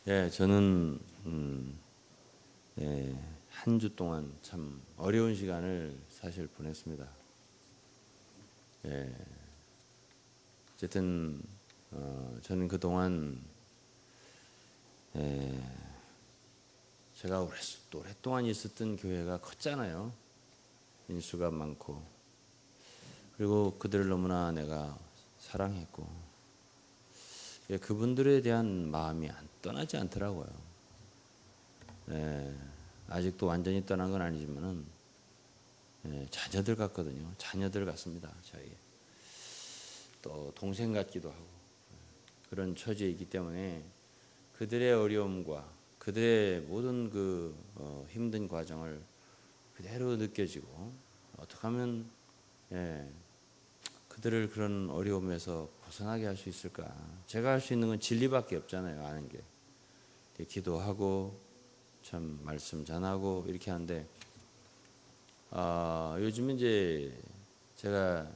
예, 저는 한 주 동안 참 어려운 시간을 사실 보냈습니다. 예, 어쨌든 저는 그 동안 제가 오랫동안 있었던 교회가 컸잖아요. 인수가 많고, 그리고 그들을 너무나 내가 사랑했고, 그분들에 대한 마음이 떠나지 않더라고요. 아직도 완전히 떠난 건 아니지만은 자녀들 같거든요. 자녀들 같습니다. 저희 또 동생 같기도 하고 그런 처지에 있기 때문에 그들의 어려움과 그들의 모든 그 힘든 과정을 그대로 느껴지고 어떻게 하면 그들을 그런 어려움에서 벗어나게 할 수 있을까? 제가 할 수 있는 건 진리밖에 없잖아요. 아는 게 기도하고 참 말씀 전하고 이렇게 하는데 요즘 이제 제가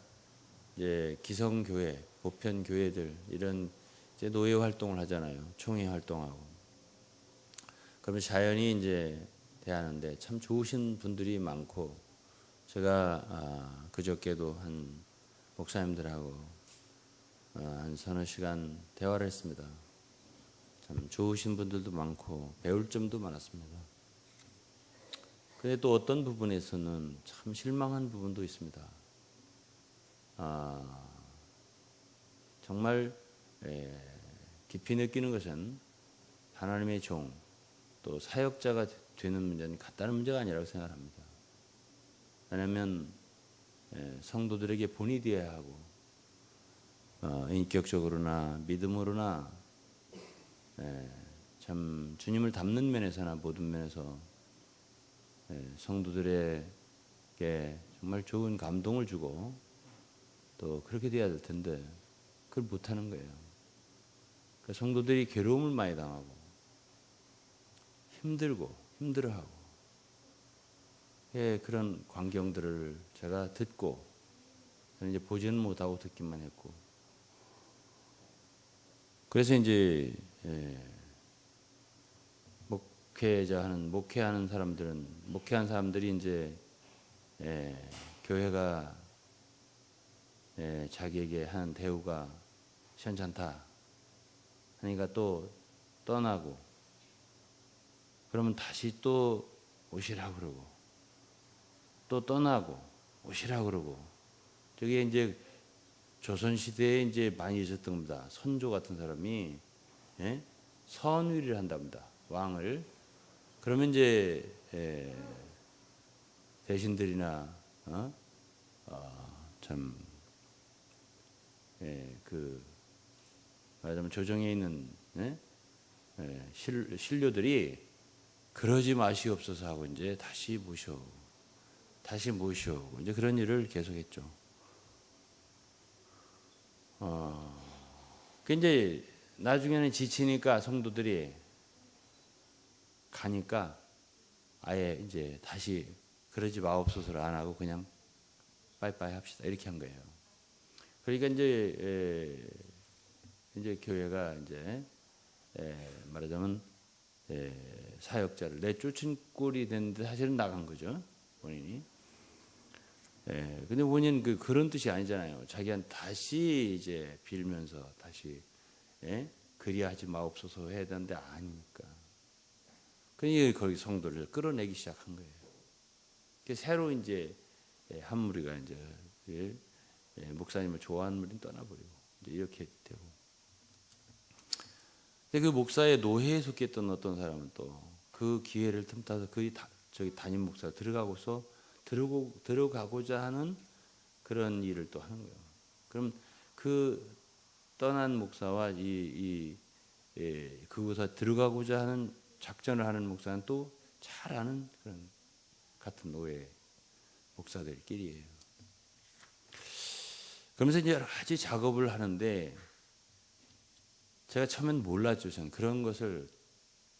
이제 기성교회, 보편교회들 이런 이제 노예 활동을 하잖아요. 총회 활동하고. 그러면 자연히 이제 대하는데 참 좋으신 분들이 많고 제가 그저께도 한 목사님들하고 한 서너 시간 대화를 했습니다. 참 좋으신 분들도 많고 배울 점도 많았습니다. 근데 또 어떤 부분에서는 참 실망한 부분도 있습니다. 정말 깊이 느끼는 것은 하나님의 종, 또 사역자가 되는 문제는 간단한 문제가 아니라고 생각합니다. 왜냐하면 성도들에게 본이 되어야 하고 인격적으로나 믿음으로나 참 주님을 닮는 면에서나 모든 면에서 성도들에게 정말 좋은 감동을 주고 또 그렇게 돼야 될 텐데 그걸 못하는 거예요. 그러니까 성도들이 괴로움을 많이 당하고 힘들고 힘들어하고 그런 광경들을 제가 듣고 저는 이제 보지는 못하고 듣기만 했고 그래서 이제 목회하는 사람들이 이제 교회가 자기에게 하는 대우가 시원찮다 하니까 또 떠나고 그러면 다시 또 오시라고 그러고 또 떠나고 오시라고 그러고 저게 이제 조선시대에 이제 많이 있었던 겁니다. 선조 같은 사람이 선위를 한답니다. 왕을. 그러면 이제 대신들이나 참 그 말하자면 조정에 있는 신료들이 그러지 마시옵소서 하고 이제 다시 모셔오고 이제 그런 일을 계속했죠. 그 이제 나중에는 지치니까 성도들이 가니까 아예 이제 다시 그러지 마옵소서를 안 하고 그냥 빠이빠이 합시다 이렇게 한 거예요. 그러니까 이제 교회가 이제 말하자면 사역자를 내쫓은 꼴이 됐는데 사실은 나간 거죠 본인이. 근데 본인 그런 뜻이 아니잖아요. 자기한테 다시 이제 빌면서 다시 그리하지 마옵소서 해야 되는데 아니니까. 그러니까 거기 성도를 끌어내기 시작한 거예요. 새로 이제 한 무리가 이제 목사님을 좋아하는 무리는 떠나버리고 이제 이렇게 되고. 근데 그 목사의 노예에 속했던 어떤 사람은 또 그 기회를 틈타서 저기 담임 목사가 들어가고자 하는 그런 일을 또 하는 거예요. 그럼 그 떠난 목사와 그곳에 들어가고자 하는 작전을 하는 목사는 또 잘 아는 그런 같은 노예 목사들끼리예요. 그러면서 이제 여러 가지 작업을 하는데 제가 처음엔 몰랐죠. 저는 그런 것을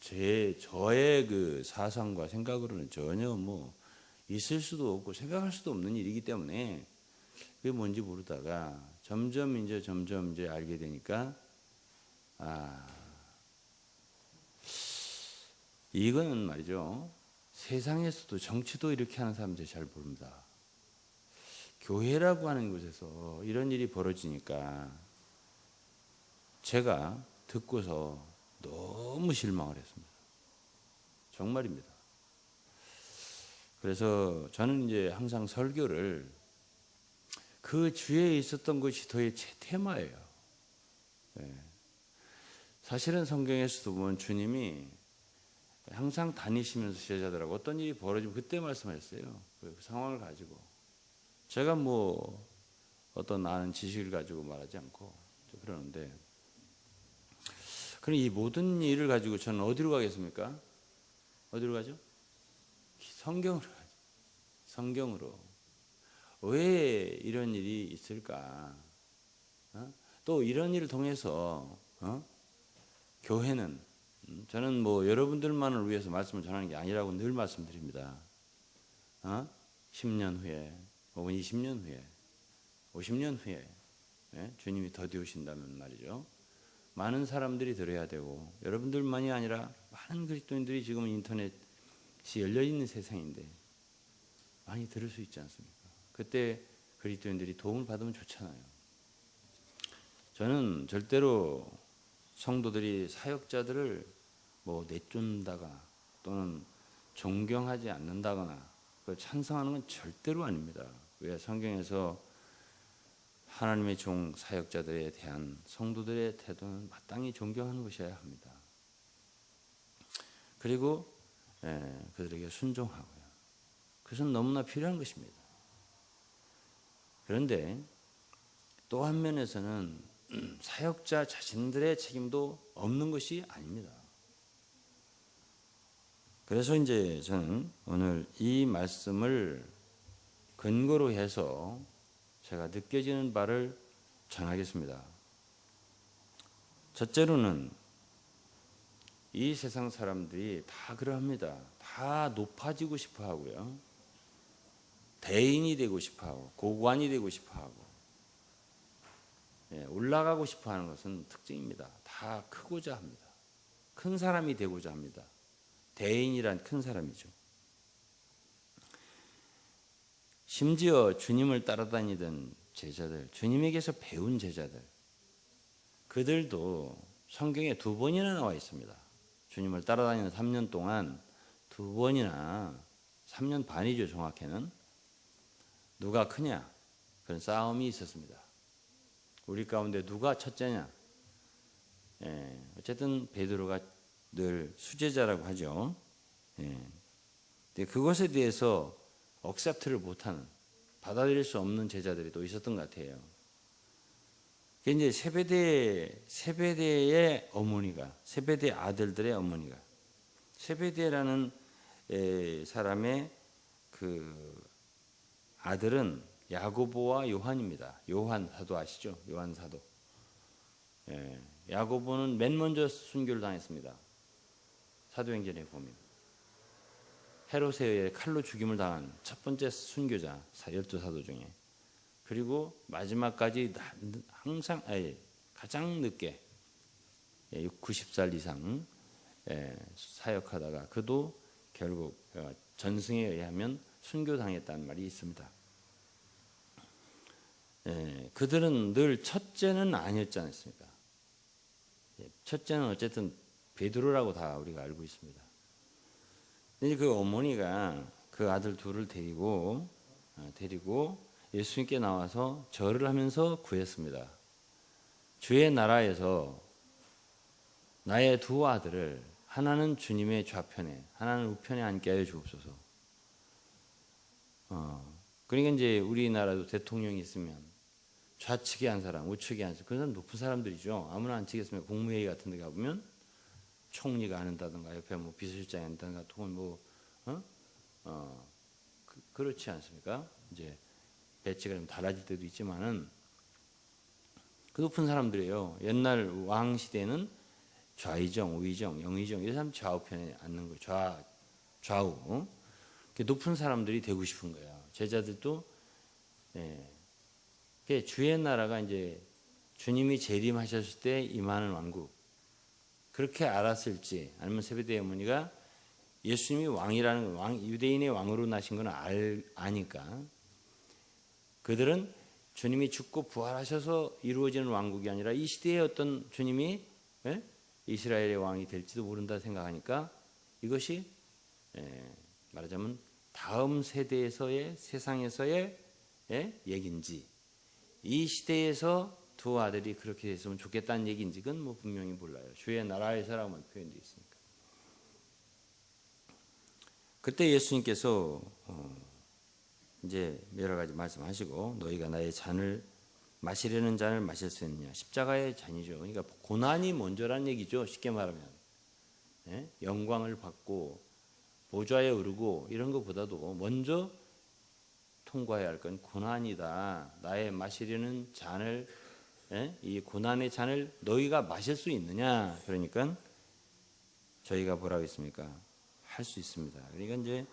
저의 그 사상과 생각으로는 전혀 뭐 있을 수도 없고 생각할 수도 없는 일이기 때문에 그게 뭔지 모르다가 점점 이제 알게 되니까 이거는 말이죠. 세상에서도 정치도 이렇게 하는 사람들이 잘 모릅니다. 교회라고 하는 곳에서 이런 일이 벌어지니까 제가 듣고서 너무 실망을 했습니다. 정말입니다. 그래서 저는 이제 항상 설교를 그 주에 있었던 것이 저의 테마예요. 네. 사실은 성경에서도 보면 주님이 항상 다니시면서 제자들하고 어떤 일이 벌어지면 그때 말씀하셨어요. 그 상황을 가지고. 제가 뭐 어떤 아는 지식을 가지고 말하지 않고 그러는데, 그럼 이 모든 일을 가지고 저는 어디로 가겠습니까? 어디로 가죠? 성경으로 가죠. 성경으로. 왜 이런 일이 있을까? 또 이런 일을 통해서 교회는, 저는 뭐 여러분들만을 위해서 말씀을 전하는 게 아니라고 늘 말씀드립니다. 10년 후에 혹은 20년 후에 50년 후에 주님이 더디 오신다면 말이죠. 많은 사람들이 들어야 되고, 여러분들만이 아니라 많은 그리스도인들이 지금 인터넷이 열려있는 세상인데 많이 들을 수 있지 않습니까? 그때 그리스도인들이 도움을 받으면 좋잖아요. 저는 절대로 성도들이 사역자들을 뭐 내쫓는다거나 또는 존경하지 않는다거나 찬성하는 건 절대로 아닙니다. 왜? 성경에서 하나님의 종 사역자들에 대한 성도들의 태도는 마땅히 존경하는 것이어야 합니다. 그리고 그들에게 순종하고요. 그것은 너무나 필요한 것입니다. 그런데 또 한 면에서는 사역자 자신들의 책임도 없는 것이 아닙니다. 그래서 이제 저는 오늘 이 말씀을 근거로 해서 제가 느껴지는 바를 전하겠습니다. 첫째로는 이 세상 사람들이 다 그러합니다. 다 높아지고 싶어 하고요. 대인이 되고 싶어 하고, 고관이 되고 싶어 하고, 올라가고 싶어 하는 것은 특징입니다. 다 크고자 합니다. 큰 사람이 되고자 합니다. 대인이란 큰 사람이죠. 심지어 주님을 따라다니던 제자들, 주님에게서 배운 제자들, 그들도 성경에 2번이나 나와 있습니다. 주님을 따라다니는 3년 동안 2번이나, 3년 반이죠 정확히는, 누가 크냐 그런 싸움이 있었습니다. 우리 가운데 누가 첫째냐? 어쨌든 베드로가 늘 수제자라고 하죠. 근데 그것에 대해서 억셉트를 못하는, 받아들일 수 없는 제자들이 또 있었던 것 같아요. 이제 세베대의 어머니가, 세베대 아들들의 어머니가, 세베대라는 사람의 그 아들은 야고보와 요한입니다. 요한 사도 아시죠? 요한 사도. 야고보는 맨 먼저 순교를 당했습니다. 사도행전에 보면 헤롯에 의해 칼로 죽임을 당한 첫 번째 순교자, 12사도 중에. 그리고 마지막까지 항상 가장 늦게 90살 이상 사역하다가 그도 결국 전승에 의하면 순교당했다는 말이 있습니다. 그들은 늘 첫째는 아니었지 않습니까? 첫째는 어쨌든 베드로라고 다 우리가 알고 있습니다. 근데 그 어머니가 그 아들 둘을 데리고 예수님께 나와서 절을 하면서 구했습니다. 주의 나라에서 나의 2 아들을, 하나는 주님의 좌편에, 하나는 우편에 앉게 하여 주옵소서. 그러니까 이제 우리나라도 대통령이 있으면 좌측에 한 사람, 우측에 한 사람, 그건 높은 사람들이죠. 아무나 앉히겠습니까? 국무회의 같은 데 가보면 총리가 앉는다든가 옆에 뭐 비서실장이 앉는다든가 혹은 그렇지 않습니까? 이제 배치가 좀 달라질 때도 있지만은 그 높은 사람들이에요. 옛날 왕 시대는 좌의정, 우의정, 영의정 이런 사람 좌우편에 앉는 거예요. 좌우. 높은 사람들이 되고 싶은 거예요. 제자들도 주의 나라가 이제 주님이 재림하셨을 때 임하는 왕국, 그렇게 알았을지, 아니면 세베대의 어머니가 예수님이 왕이라는 유대인의 왕으로 나신 건 아니까 그들은 주님이 죽고 부활하셔서 이루어지는 왕국이 아니라 이 시대에 어떤 주님이 이스라엘의 왕이 될지도 모른다 생각하니까 이것이 말하자면 다음 세대에서의 세상에서의 얘기인지 이 시대에서 두 아들이 그렇게 됐으면 좋겠다는 얘기인지 그건 뭐 분명히 몰라요. 주의 나라에서라고만 표현되어 있으니까. 그때 예수님께서 이제 여러 가지 말씀하시고 너희가 나의 잔을 마시려는 잔을 마실 수 있느냐. 십자가의 잔이죠. 그러니까 고난이 먼저란 얘기죠. 쉽게 말하면 영광을 받고 보좌에 오르고 이런 것보다도 먼저 통과해야 할 건 고난이다. 나의 마시려는 잔을 이 고난의 잔을 너희가 마실 수 있느냐. 그러니까 저희가 뭐라고 했습니까? 할 수 있습니다. 그러니까 이제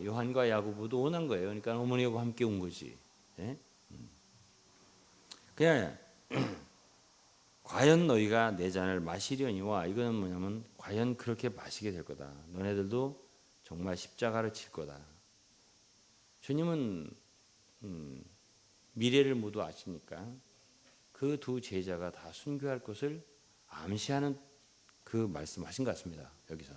요한과 야고보도 원한 거예요. 그러니까 어머니하고 함께 온 거지. 그냥 과연 너희가 내 잔을 마시려니와 이거는 뭐냐면 과연 그렇게 마시게 될 거다. 너네들도 정말 십자가를 칠 거다. 주님은 미래를 모두 아시니까 그 두 제자가 다 순교할 것을 암시하는 그 말씀하신 것 같습니다. 여기서.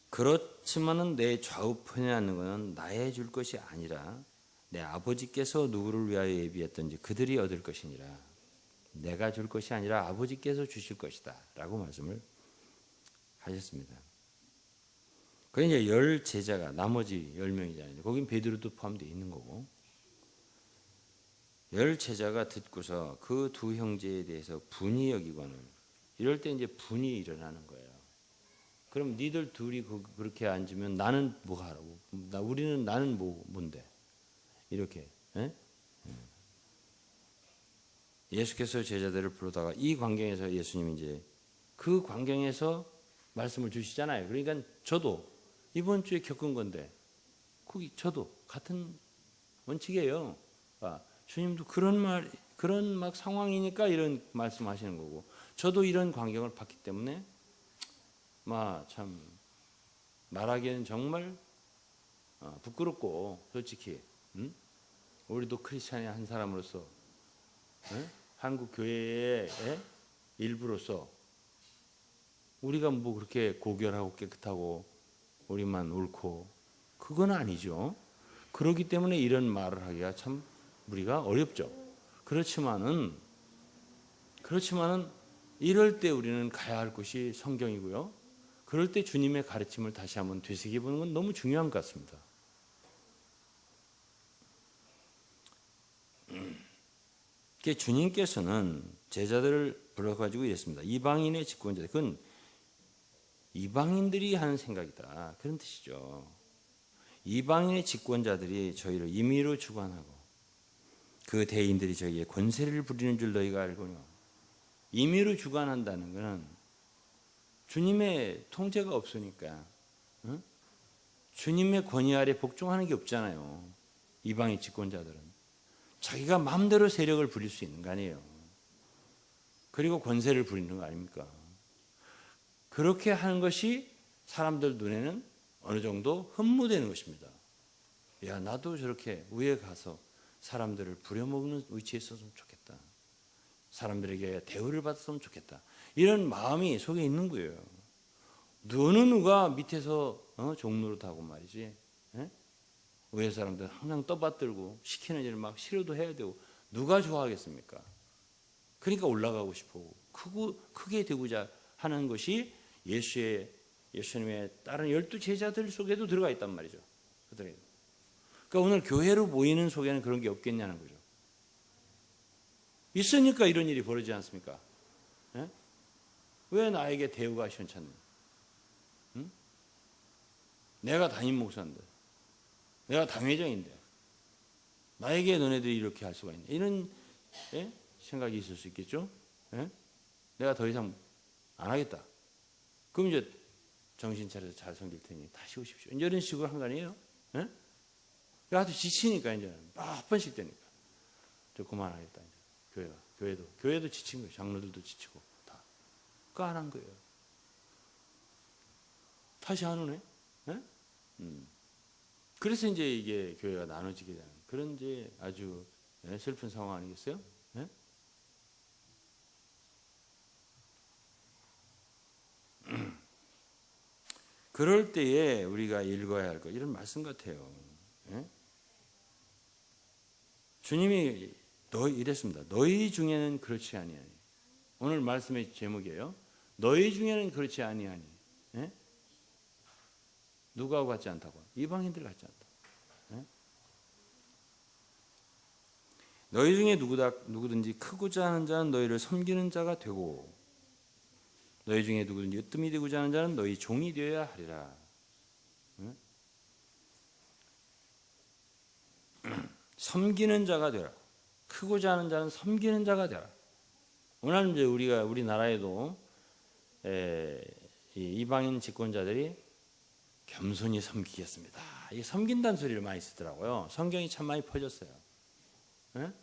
그렇지만은 내 좌우편에 앉는 것은 나의 줄 것이 아니라 내 아버지께서 누구를 위하여 예비했던지 그들이 얻을 것이니라. 내가 줄 것이 아니라 아버지께서 주실 것이다 라고 말씀을 하셨습니다. 그 이제 10 제자가 나머지 10명이잖아요. 거긴 베드로도 포함되어 있는 거고 10 제자가 듣고서 그 두 형제에 대해서 분이 여기거늘 이럴 때 이제 분이 일어나는 거예요. 그럼 니들 둘이 그렇게 앉으면 나는 뭐 하라고? 나는 뭔데? 이렇게 예수께서 제자들을 부르다가 이 광경에서 예수님이 이제 그 광경에서 말씀을 주시잖아요. 그러니까 저도 이번 주에 겪은 건데 거기 저도 같은 원칙이에요. 주님도 그런 막 상황이니까 이런 말씀하시는 거고 저도 이런 광경을 봤기 때문에 참 말하기에는 정말 부끄럽고 솔직히 우리도 크리스찬의 한 사람으로서 한국 교회의 일부로서 우리가 뭐 그렇게 고결하고 깨끗하고 우리만 옳고 그건 아니죠. 그렇기 때문에 이런 말을 하기가 참 우리가 어렵죠. 그렇지만은 이럴 때 우리는 가야 할 곳이 성경이고요. 그럴 때 주님의 가르침을 다시 한번 되새겨보는 건 너무 중요한 것 같습니다. 주님께서는 제자들을 불러가지고 이랬습니다. 이방인의 직권자, 그건 이방인들이 하는 생각이다. 그런 뜻이죠. 이방인의 직권자들이 저희를 임의로 주관하고 그 대인들이 저희에게 권세를 부리는 줄 너희가 알거니와. 임의로 주관한다는 것은 주님의 통제가 없으니까 주님의 권위 아래 복종하는 게 없잖아요. 이방인 직권자들은 자기가 마음대로 세력을 부릴 수 있는 거 아니에요. 그리고 권세를 부리는 거 아닙니까? 그렇게 하는 것이 사람들 눈에는 어느 정도 흠모되는 것입니다. 야, 나도 저렇게 위에 가서 사람들을 부려먹는 위치에 있었으면 좋겠다. 사람들에게 대우를 받았으면 좋겠다. 이런 마음이 속에 있는 거예요. 누가 밑에서 종노릇하고 말이지. 위에 사람들 항상 떠받들고 시키는 일을 막 싫어도 해야 되고 누가 좋아하겠습니까? 그러니까 올라가고 싶고 크게 되고자 하는 것이 예수님의 다른 12 제자들 속에도 들어가 있단 말이죠. 그러니까 오늘 교회로 모이는 속에는 그런 게 없겠냐는 거죠. 있으니까 이런 일이 벌어지지 않습니까? 왜 나에게 대우가 시원찮니? 내가 담임 목사인데, 내가 당회장인데, 나에게 너네들이 이렇게 할 수가 있냐? 이런 생각이 있을 수 있겠죠? 내가 더 이상 안 하겠다. 그럼 이제 정신 차려서 잘 섬길 테니 다시 오십시오. 이제 이런 식으로 한 거 아니에요? 아주 지치니까 이제 몇 번씩 되니까 저 그만하겠다. 이제 교회도 지친 거예요. 장로들도 지치고 다. 그거 안 한 거예요. 다시 안 오네. 예? 그래서 이제 이게 교회가 나눠지게 되는 그런 이제 아주 슬픈 상황 아니겠어요? 예? 그럴 때에 우리가 읽어야 할 것 이런 말씀 같아요. 예? 주님이 이랬습니다. 너희 중에는 그렇지 아니하니. 오늘 말씀의 제목이에요. 너희 중에는 그렇지 아니하니. 예? 누구하고 같지 않다고? 이방인들 같지 않다. 예? 너희 중에 누구든지 크고자 하는 자는 너희를 섬기는 자가 되고 너희 중에 누구든지 으뜸이 되고자 하는 자는 너희 종이 되어야 하리라. 예? 섬기는 자가 되라. 크고자 하는 자는 섬기는 자가 되라. 오늘 이제 우리나라에도 이방인 집권자들이 겸손히 섬기겠습니다. 이 섬긴다는 소리를 많이 쓰더라고요. 성경이 참 많이 퍼졌어요. 예?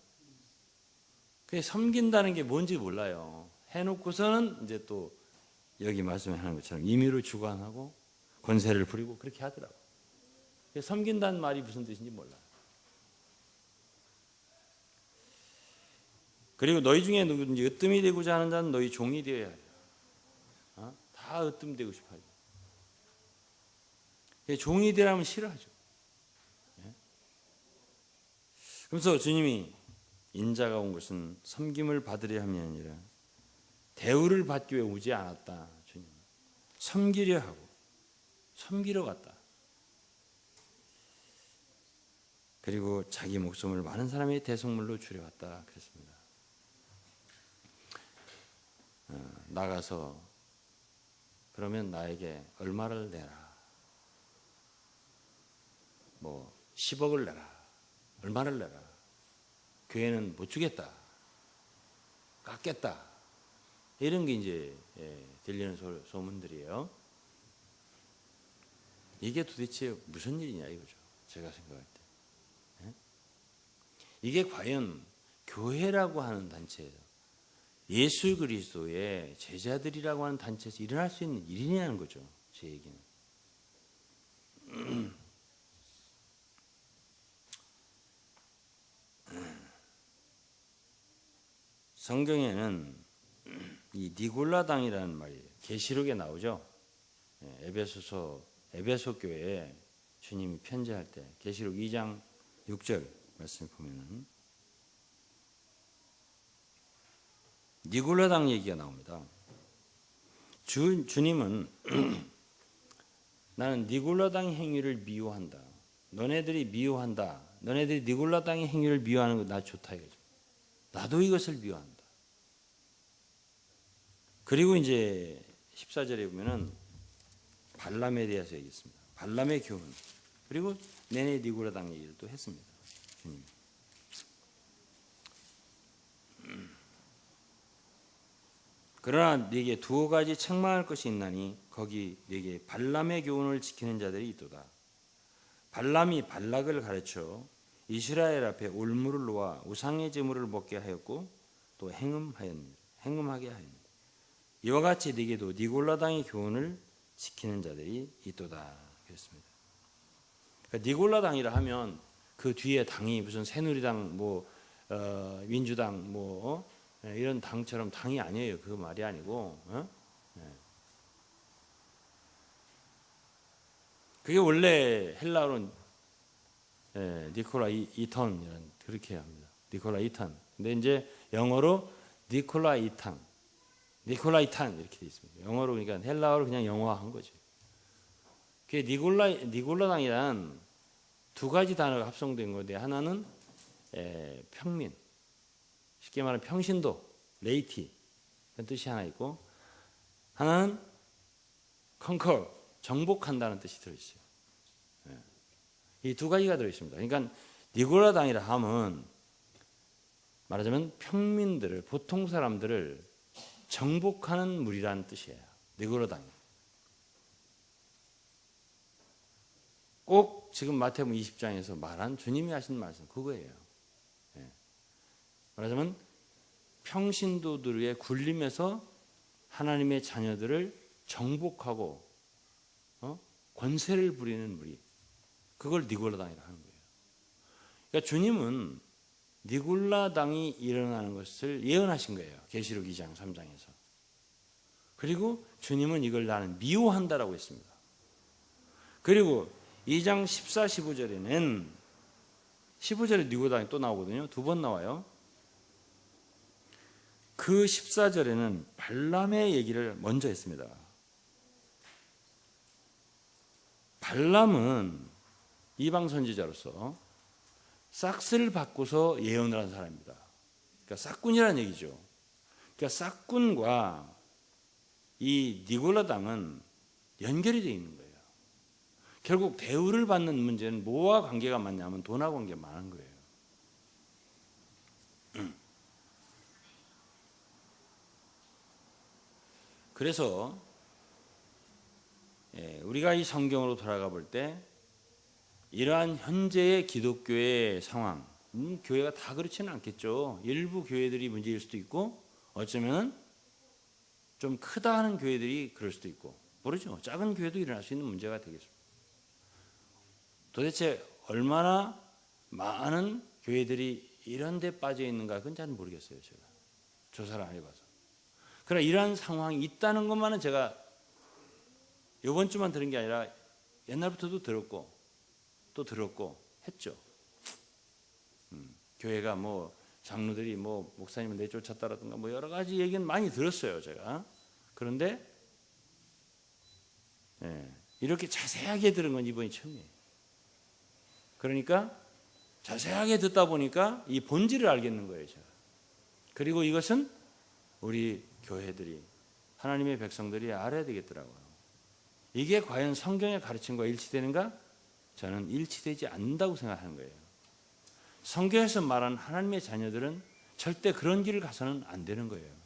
그 섬긴다는 게 뭔지 몰라요. 해놓고서는 이제 또 여기 말씀하는 것처럼 임의로 주관하고 권세를 부리고 그렇게 하더라고요. 섬긴다는 말이 무슨 뜻인지 몰라요. 그리고 너희 중에 누구든지 으뜸이 되고자 하는 자는 너희 종이 되어야 해요. 다 으뜸되고 싶어요. 종이 되라면 싫어하죠. 그래서 주님이 인자가 온 것은 섬김을 받으려 함이 아니라 대우를 받기 위해 오지 않았다. 주님 섬기려 하고 섬기러 갔다. 그리고 자기 목숨을 많은 사람의 대속물로 주려왔다. 그랬습니다. 나가서 그러면 나에게 얼마를 내라. 뭐 10억을 내라. 얼마를 내라. 교회는 못 주겠다. 깎겠다. 이런 게 이제 들리는 소문들이에요. 이게 도대체 무슨 일이냐 이거죠. 제가 생각할 때. 이게 과연 교회라고 하는 단체에서 예수 그리스도의 제자들이라고 하는 단체에서 일어날 수 있는 일이냐는 거죠. 제 얘기는. 성경에는 이 니골라당이라는 말이 계시록에 나오죠. 에베소 교회에 주님이 편지할 때 계시록 2장 6절 말씀 보면은 니골라당 얘기가 나옵니다. 주님은 나는 니골라당 행위를 미워한다. 너네들이 미워한다. 너네들이 니골라당의 행위를 미워하는 거 나 좋다 이거죠. 나도 이것을 미워한다. 그리고 이제 14절에 보면은 발람에 대해서 얘기했습니다. 발람의 교훈. 그리고 내내 니골라당 얘기를 또 했습니다. 주님. 그러나 네게 두어 가지 책망할 것이 있나니 거기 네게 발람의 교훈을 지키는 자들이 있도다. 발람이 발락을 가르쳐 이스라엘 앞에 올무를 놓아 우상의 제물을 먹게 하였고 또 행음하게 하였느니라. 이와 같이 네게도 니골라당의 교훈을 지키는 자들이 있도다. 그랬습니다. 그러니까 니골라당이라 하면 그 뒤에 당이 무슨 새누리당, 민주당, 이런 당처럼 당이 아니에요. 그 말이 아니고, 그게 원래 헬라어로는 니콜라 이턴이라는 그렇게 합니다. 니콜라 이탄. 근데 이제 영어로 니콜라 이탄 이렇게 돼 있습니다. 영어로 그러니까 헬라어로 그냥 영어화한 거죠. 그게 니골라당이란 두 가지 단어가 합성된 건데 하나는 평민, 쉽게 말하면 평신도, 레이티 그런 뜻이 하나 있고 하나는 conquer, 정복한다는 뜻이 들어있어요. 이 두 가지가 들어있습니다. 그러니까 니골라당이라 하면 말하자면 평민들을, 보통 사람들을 정복하는 무리라는 뜻이에요. 니골라당이. 꼭 지금 마태복음 20장에서 말한 주님이 하신 말씀 그거예요. 말하자면 평신도들의 굴림에서 하나님의 자녀들을 정복하고 권세를 부리는 무리, 그걸 니골라당이라 하는 거예요. 그러니까 주님은 니골라당이 일어나는 것을 예언하신 거예요. 계시록 2장 3장에서. 그리고 주님은 이걸 나는 미워한다라고 했습니다. 그리고 2장 14, 15절에는 15절에 니골라당이 또 나오거든요. 두 번 나와요. 그 14절에는 발람의 얘기를 먼저 했습니다. 발람은 이방 선지자로서 싹스를 바꾸서 예언을 한 사람입니다. 그러니까 싹군이라는 얘기죠. 그러니까 싹군과 이 니골라당은 연결이 되어 있는 거예요. 결국 대우를 받는 문제는 뭐와 관계가 많냐면 돈하고 관계가 많은 거예요. 그래서 우리가 이 성경으로 돌아가 볼 때 이러한 현재의 기독교의 상황, 교회가 다 그렇지는 않겠죠. 일부 교회들이 문제일 수도 있고 어쩌면 좀 크다 하는 교회들이 그럴 수도 있고 모르죠. 작은 교회도 일어날 수 있는 문제가 되겠습니다. 도대체 얼마나 많은 교회들이 이런 데 빠져 있는가 그건 잘 모르겠어요. 제가 조사를 안 해봐서. 그러나 이러한 상황이 있다는 것만은 제가 이번 주만 들은 게 아니라 옛날부터도 들었고 또 들었고 했죠. 교회가 뭐 장로들이 뭐 목사님을 내쫓았다라든가 뭐 여러 가지 얘기는 많이 들었어요. 제가. 그런데 이렇게 자세하게 들은 건 이번이 처음이에요. 그러니까 자세하게 듣다 보니까 이 본질을 알겠는 거예요. 제가. 그리고 이것은 우리 교회들이 하나님의 백성들이 알아야 되겠더라고요. 이게 과연 성경의 가르침과 일치되는가? 저는 일치되지 않는다고 생각하는 거예요. 성경에서 말한 하나님의 자녀들은 절대 그런 길을 가서는 안 되는 거예요.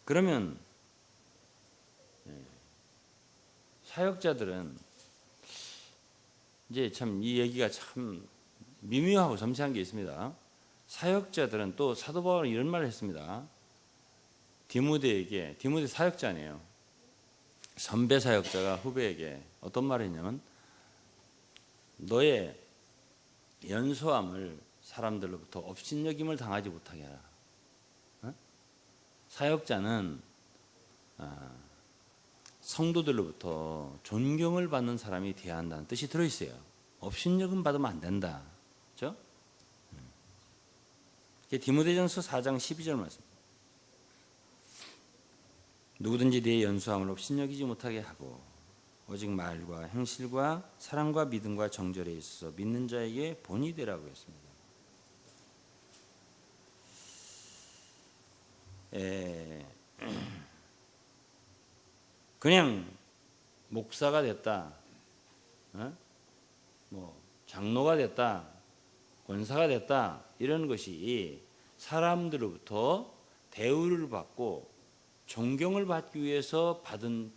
그러면 사역자들은 이제 참 이 얘기가 참 미묘하고 섬세한 게 있습니다. 사역자들은 또 사도 바울은 이런 말을 했습니다. 디모데 사역자네요. 선배 사역자가 후배에게 어떤 말을 했냐면 너의 연소함을 사람들로부터 업신여김을 당하지 못하게 하라. 사역자는 성도들로부터 존경을 받는 사람이 되어야 한다는 뜻이 들어있어요. 업신여김 받으면 안 된다. 그렇죠? 디모데전서 4장 12절 말씀. 누구든지 내 연소함을 업신여기지 못하게 하고 오직 말과 행실과 사랑과 믿음과 정절에 있어서 믿는 자에게 본이 되라고 했습니다. 그냥 목사가 됐다, 뭐 장로가 됐다, 권사가 됐다 이런 것이 사람들로부터 대우를 받고 존경을 받기 위해서 받은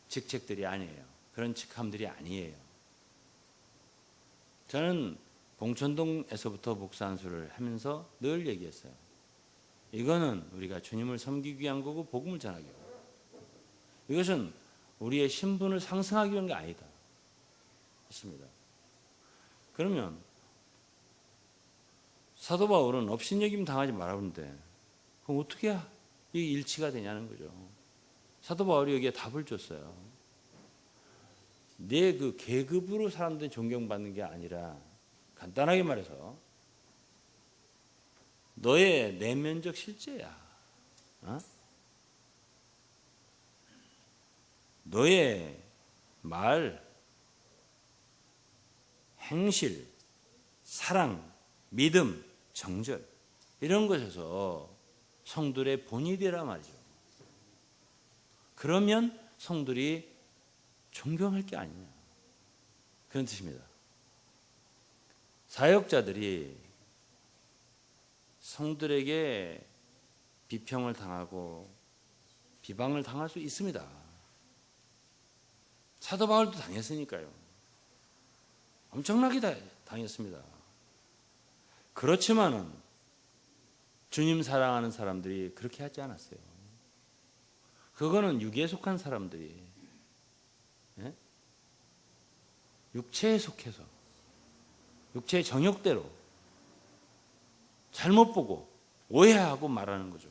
직책들이 아니에요. 그런 직함들이 아니에요. 저는 봉천동에서부터 목사 안수를 하면서 늘 얘기했어요. 이거는 우리가 주님을 섬기기 위한 거고 복음을 전하기 위한 거고, 이것은 우리의 신분을 상승하기 위한 게 아니다 했습니다. 그러면 사도 바울은 업신여김 당하지 말라는데 그럼 어떻게 이 일치가 되냐는 거죠. 사도 바울이 여기에 답을 줬어요. 내 그 계급으로 사람들이 존경받는 게 아니라 간단하게 말해서 너의 내면적 실제야. 너의 말, 행실, 사랑, 믿음, 정절 이런 것에서 성들의 본이 되라 말이죠. 그러면 성들이 존경할 게 아니냐 그런 뜻입니다. 사역자들이 성들에게 비평을 당하고 비방을 당할 수 있습니다. 사도 바울도 당했으니까요. 엄청나게 당했습니다. 그렇지만은 주님 사랑하는 사람들이 그렇게 하지 않았어요. 그거는 육에 속한 사람들이, 예? 육체에 속해서 육체의 정욕대로 잘못 보고 오해하고 말하는 거죠.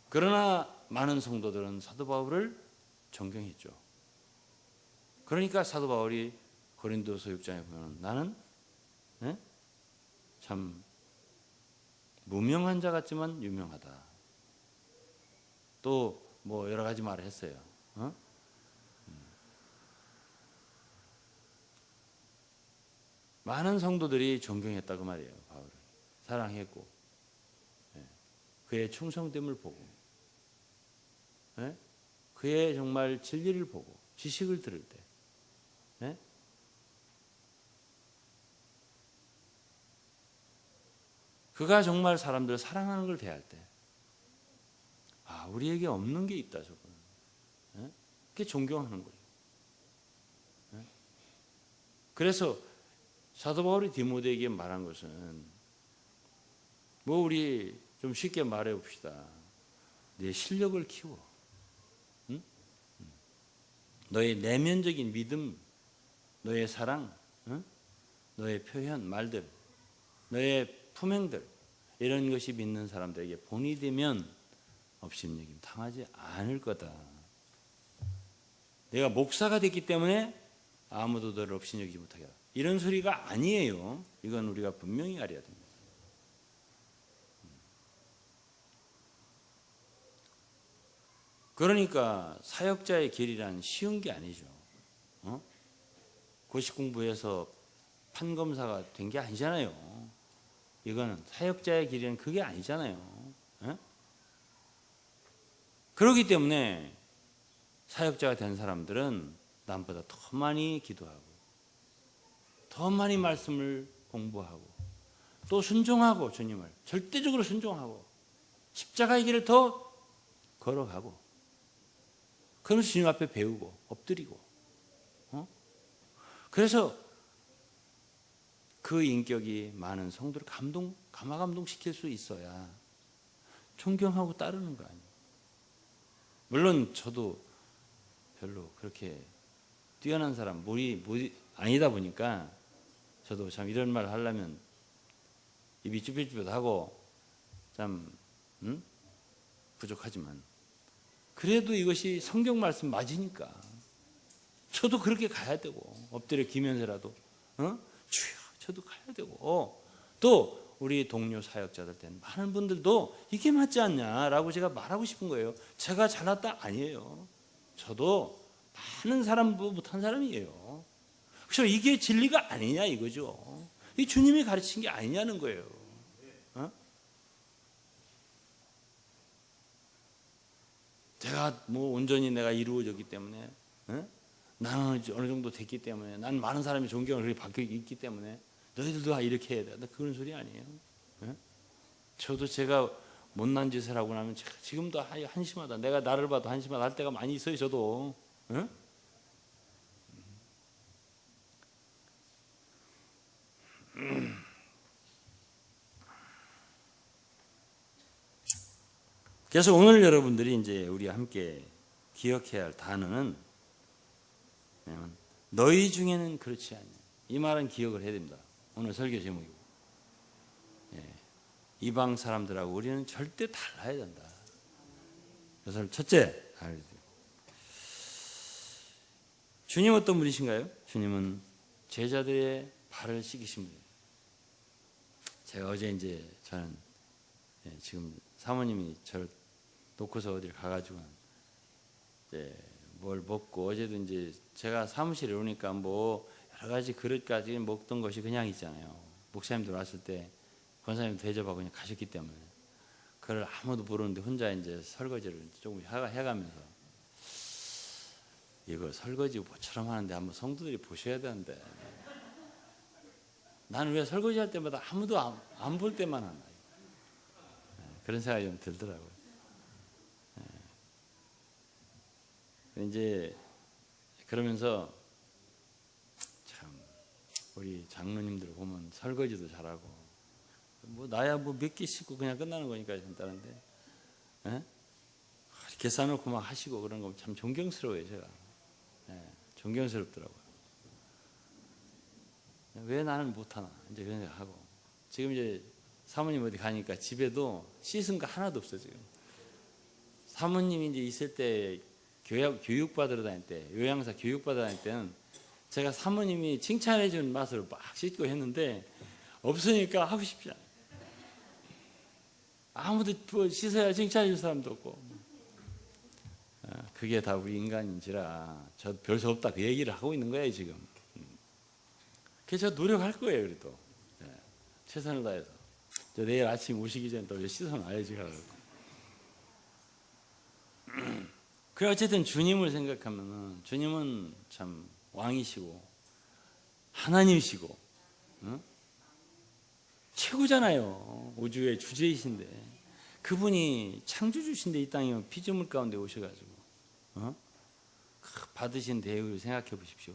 그러나 많은 성도들은 사도 바울을 존경했죠. 그러니까 사도 바울이 고린도서 6장에 보면 나는 참 무명한 자 같지만 유명하다. 또 뭐 여러 가지 말을 했어요. 많은 성도들이 존경했다고 말이에요. 바울을 사랑했고, 그의 충성됨을 보고, 그의 정말 진리를 보고 지식을 들을 때, 그가 정말 사람들을 사랑하는 걸 대할 때, 아, 우리에게 없는 게 있다, 저거는. 그게 존경하는 거죠. 그래서 사도 바울이 디모데에게 말한 것은, 뭐 우리 좀 쉽게 말해 봅시다. 내 실력을 키워. 너의 내면적인 믿음, 너의 사랑, 너의 표현, 말들, 너의 품행들, 이런 것이 믿는 사람들에게 본이 되면 업신여김 당하지 않을 거다. 내가 목사가 됐기 때문에 아무도 너를 업신여기지 못하게 하라. 이런 소리가 아니에요. 이건 우리가 분명히 알아야 됩니다. 그러니까 사역자의 길이란 쉬운 게 아니죠. 고시 공부해서 판검사가 된 게 아니잖아요. 이거는 사역자의 길이란 그게 아니잖아요. 그렇기 때문에 사역자가 된 사람들은 남보다 더 많이 기도하고 더 많이 말씀을 공부하고 또 순종하고, 주님을 절대적으로 순종하고 십자가의 길을 더 걸어가고, 그러면서 주님 앞에 배우고 엎드리고, 그래서 그 인격이 많은 성도를 감화감동시킬 수 있어야 존경하고 따르는 거 아니에요. 물론 저도 별로 그렇게 뛰어난 사람 물이 아니다 보니까 저도 참 이런 말 하려면 입이 쭈뼛쭈뼛하고 참 부족하지만, 그래도 이것이 성경 말씀 맞으니까 저도 그렇게 가야 되고, 엎드려 기면서라도 주여 저도 가야 되고, 또 우리 동료 사역자들 때 많은 분들도 이게 맞지 않냐라고 제가 말하고 싶은 거예요. 제가 잘났다 아니에요. 저도 많은 사람도 못한 사람이에요. 그래서 이게 진리가 아니냐 이거죠. 이 주님이 가르친 게 아니냐는 거예요. 제가 뭐 온전히 내가 이루어졌기 때문에, 나는 어느 정도 됐기 때문에, 난 많은 사람이 존경을 그렇게 받고 있기 때문에 너희들도 다 이렇게 해야 돼. 그런 소리 아니에요. 저도 제가 못난 짓을 하고 나면 지금도 한심하다. 내가 나를 봐도 한심하다 할 때가 많이 있어요. 저도. 그래서 오늘 여러분들이 이제 우리와 함께 기억해야 할 단어는 너희 중에는 그렇지 않냐. 이 말은 기억을 해야 됩니다. 오늘 설교 제목이고, 이방 사람들하고 우리는 절대 달라야 된다. 그래서 첫째, 주님 어떤 분이신가요? 주님은 제자들의 발을 씻기신 분이에요. 제가 어제 이제 저는 지금 사모님이 저를 놓고서 어디를 가가지고 이제 뭘 먹고, 어제도 이제 제가 사무실에 오니까 뭐 여러 가지 그릇까지 먹던 것이 그냥 있잖아요. 목사님들 왔을 때 권사님 대접하고 그냥 가셨기 때문에 그걸 아무도 모르는데 혼자 이제 설거지를 조금 해가면서, 이거 설거지 뭐처럼 하는데 한번 성도들이 보셔야 되는데, 나는 왜 설거지할 때마다 아무도 안 볼 때만 하나, 그런 생각이 좀 들더라고요. 이제 그러면서 참 우리 장로님들 보면 설거지도 잘하고 뭐 나야 뭐 몇 개 씻고 그냥 끝나는 거니까 간단한데 이렇게 쌓아놓고 막 하시고 그런 거 참 존경스러워요. 제가 존경스럽더라고요. 왜 나는 못하나 이제 그런 생각하고 지금 이제 사모님 어디 가니까 집에도 씻은 거 하나도 없어. 지금 사모님이 이제 있을 때 교육 받으러 다닐 때 요양사 교육 받으러 다닐 때는 제가 사모님이 칭찬해 준 맛으로 막 씻고 했는데 없으니까 하고 싶지 않아요. 아무도 뭐 씻어야 칭찬해 줄 사람도 없고 그게 다 우리 인간인지라 저 별 수 없다 그 얘기를 하고 있는 거예요 지금. 그래서 저 노력할 거예요. 그래도 최선을 다해서 저 내일 아침 오시기 전에 또 씻어놔야지. 그래 어쨌든 주님을 생각하면은 주님은 참 왕이시고 하나님이시고 최고잖아요. 우주의 주제이신데 그분이 창조주신데 이 땅에 피조물 가운데 오셔가지고 받으신 대우를 생각해 보십시오.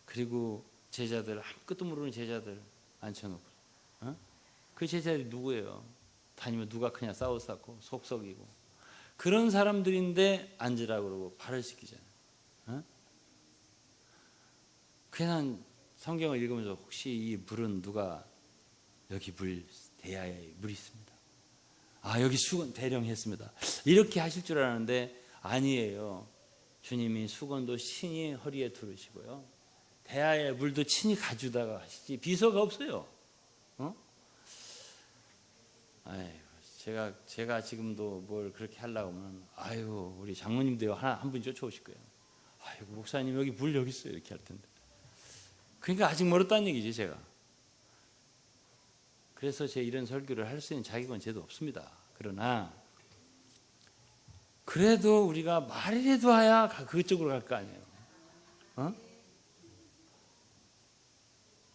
그리고 제자들 아무것도 모르는 제자들 앉혀놓고 그 제자들이 누구예요? 다니면 누가 그냥 싸우고 속썩이고 그런 사람들인데 앉으라고 그러고 발을 씻기잖아요. 그냥 성경을 읽으면서 혹시 이 물은 누가 여기 대야에 물이 있습니다. 여기 수건 대령했습니다. 이렇게 하실 줄 알았는데 아니에요. 주님이 수건도 친히 허리에 두르시고요. 대야에 물도 친히 가져다가 하시지 비서가 없어요. 제가 지금도 뭘 그렇게 하려고 하면 우리 장로님도 한 분 쫓아오실 거예요. 목사님 여기 물 여기 있어요. 이렇게 할 텐데. 그러니까 아직 멀었다는 얘기지 제가. 그래서 제 이런 설교를 할 수 있는 자격은 제도 없습니다. 그러나 그래도 우리가 말이라도 해야 그쪽으로 갈 거 아니에요.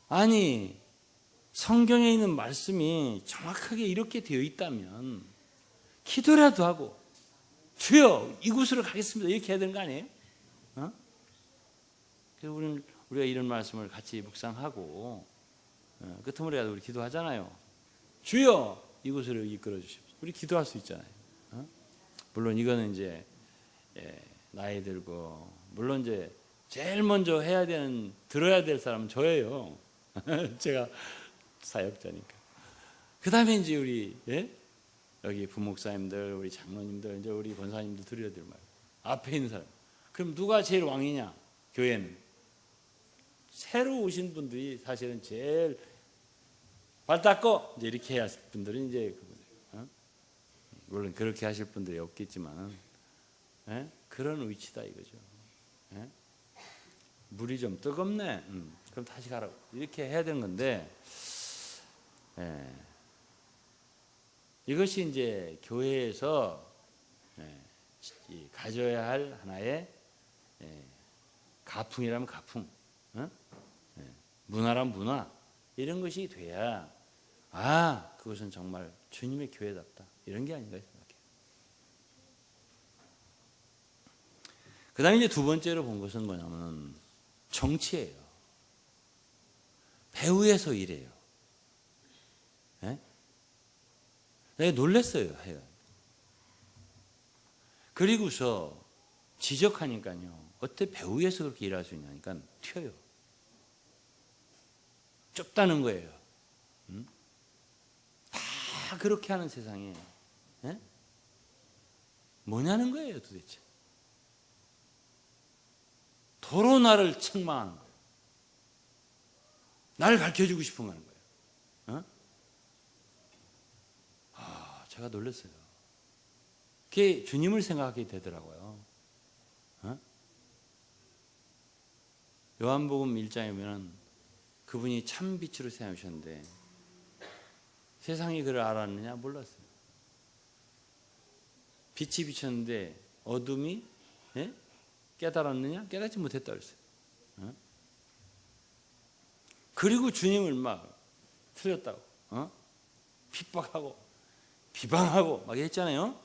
아니 성경에 있는 말씀이 정확하게 이렇게 되어 있다면 기도라도 하고 주여 이곳으로 가겠습니다 이렇게 해야 되는 거 아니에요? 그래서 우리가 이런 말씀을 같이 묵상하고 끄트머리라도 우리 기도하잖아요. 주여 이곳으로 이끌어 주십시오. 우리 기도할 수 있잖아요. 물론 이거는 이제 나이 들고 물론 이제 제일 먼저 들어야 될 사람은 저예요. 제가 사역자니까. 그 다음에 이제 우리 여기 부목사님들, 우리 장로님들, 이제 우리 권사님들 드려야 될 말. 앞에 있는 사람. 그럼 누가 제일 왕이냐? 교회는 새로 오신 분들이 사실은 제일 발 닦고 이제 이렇게 해야 할 분들은 이제 그분들. 물론 그렇게 하실 분들이 없겠지만 그런 위치다 이거죠. 물이 좀 뜨겁네. 그럼 다시 가라고 이렇게 해야 되는 건데 이것이 이제 교회에서 가져야 할 하나의 가풍이라면 가풍, 문화라면 문화 이런 것이 돼야 그것은 정말 주님의 교회답다 이런 게 아닌가 생각해요. 그 다음에 이제 두 번째로 본 것은 뭐냐면 정치예요. 배후에서 일해요. 내가 놀랐어요. 그리고서 지적하니까요. 어떻게 배후에서 그렇게 일할 수 있냐니까 튀어요. 좁다는 거예요. 다 그렇게 하는 세상에 뭐냐는 거예요 도대체. 도로 나를 책망하는 거예요. 나를 가르쳐주고 싶은 거는 거예요. 제가 놀랐어요. 그게 주님을 생각하게 되더라고요. 요한복음 1장에 보면 그분이 참 빛으로 세우셨는데 세상이 그를 알았느냐? 몰랐어요. 빛이 비쳤는데 어둠이 깨달았느냐? 깨닫지 못했다 그랬어요. 그리고 주님을 막 틀렸다고 핍박하고 비방하고 막 했잖아요.